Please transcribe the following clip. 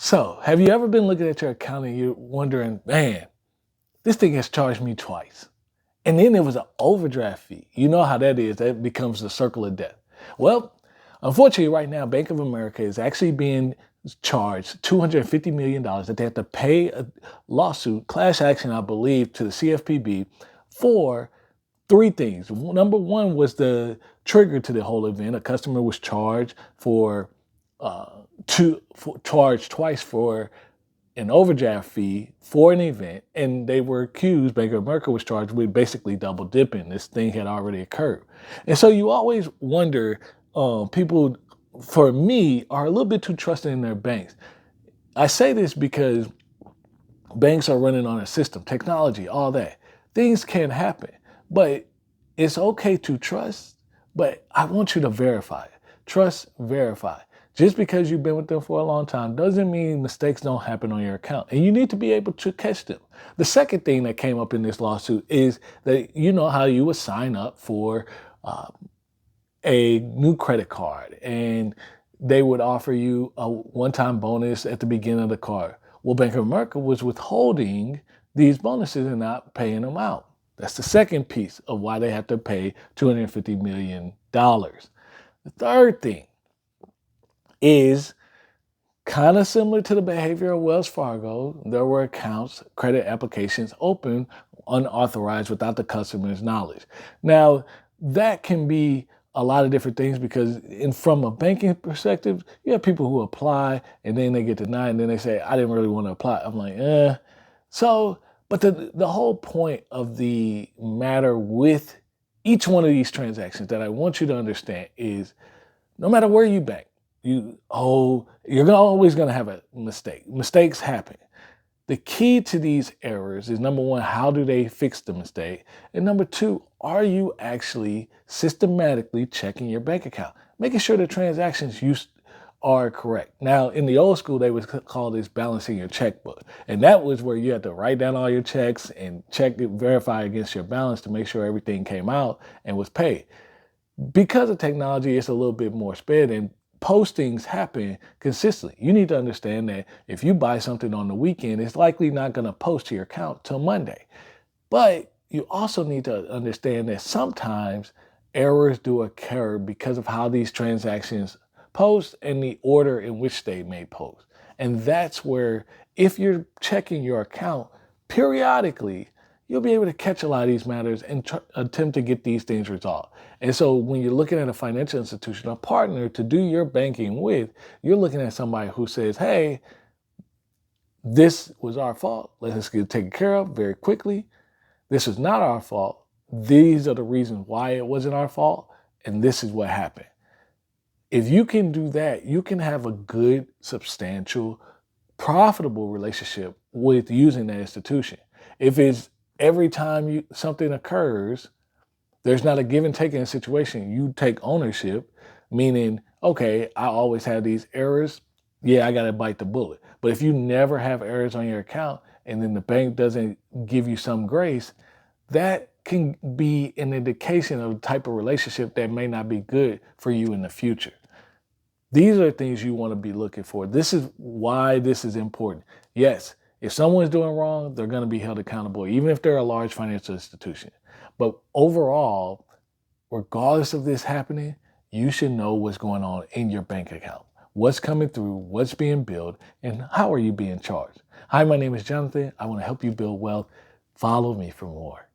So, have you ever been looking at your account and you're wondering, man, this thing has charged me twice? And then there was an overdraft fee. You know how that is. That becomes the circle of death. Well, unfortunately, right now, Bank of America is actually being charged $250 million that they have to pay a lawsuit, class action, I believe, to the CFPB for three things. Number one was the trigger to the whole event. A customer was charged uh, charged twice for an overdraft fee for an event, and they were accused. Bank of America was charged with basically double dipping. This thing had already occurred, and so you always wonder. People, for me, are a little bit too trusting in their banks. I say this because banks are running on a system, technology, all that. Things can happen, but it's okay to trust, but I want you to verify it. Trust, verify. Just because you've been with them for a long time doesn't mean mistakes don't happen on your account, and you need to be able to catch them. The second thing that came up in this lawsuit is that you know how you would sign up for uh, a new credit card and they would offer you a one-time bonus at the beginning of the card. Well, Bank of America was withholding these bonuses and not paying them out. That's the second piece of why they have to pay $250 million. The third thing is kind of similar to the behavior of Wells Fargo. There were accounts, credit applications open unauthorized without the customer's knowledge. Now, that can be a lot of different things because from a banking perspective, you have people who apply and then they get denied and then they say, I didn't really want to apply. I'm like, eh. So, but the whole point of the matter with each one of these transactions that I want you to understand is no matter where you bank, you're always going to have a mistake. Mistakes happen. The key to these errors is number one, how do they fix the mistake? And number two, are you actually systematically checking your bank account, making sure the transactions you are correct? Now, in the old school, they would call this balancing your checkbook. And that was where you had to write down all your checks and check it, verify against your balance to make sure everything came out and was paid. Because of technology, it's a little bit more sped and postings happen consistently. You need to understand that if you buy something on the weekend, it's likely not going to post to your account till Monday. But you also need to understand that sometimes errors do occur because of how these transactions post and the order in which they may post. And that's where, if you're checking your account periodically, you'll be able to catch a lot of these matters and attempt to get these things resolved. And so when you're looking at a financial institution, a partner to do your banking with, you're looking at somebody who says, hey, this was our fault. Let's get it taken care of very quickly. This is not our fault. These are the reasons why it wasn't our fault. And this is what happened. If you can do that, you can have a good, substantial, profitable relationship with using that institution. If it's every time something occurs, there's not a give and take in a situation. You take ownership, meaning, okay, I always have these errors. Yeah, I got to bite the bullet. But if you never have errors on your account and then the bank doesn't give you some grace, that can be an indication of the type of relationship that may not be good for you in the future. These are things you want to be looking for. This is why this is important. Yes, if someone's doing wrong, they're going to be held accountable, even if they're a large financial institution. But overall, regardless of this happening, you should know what's going on in your bank account, what's coming through, what's being billed, and how are you being charged. Hi, my name is Jonathan. I want to help you build wealth. Follow me for more.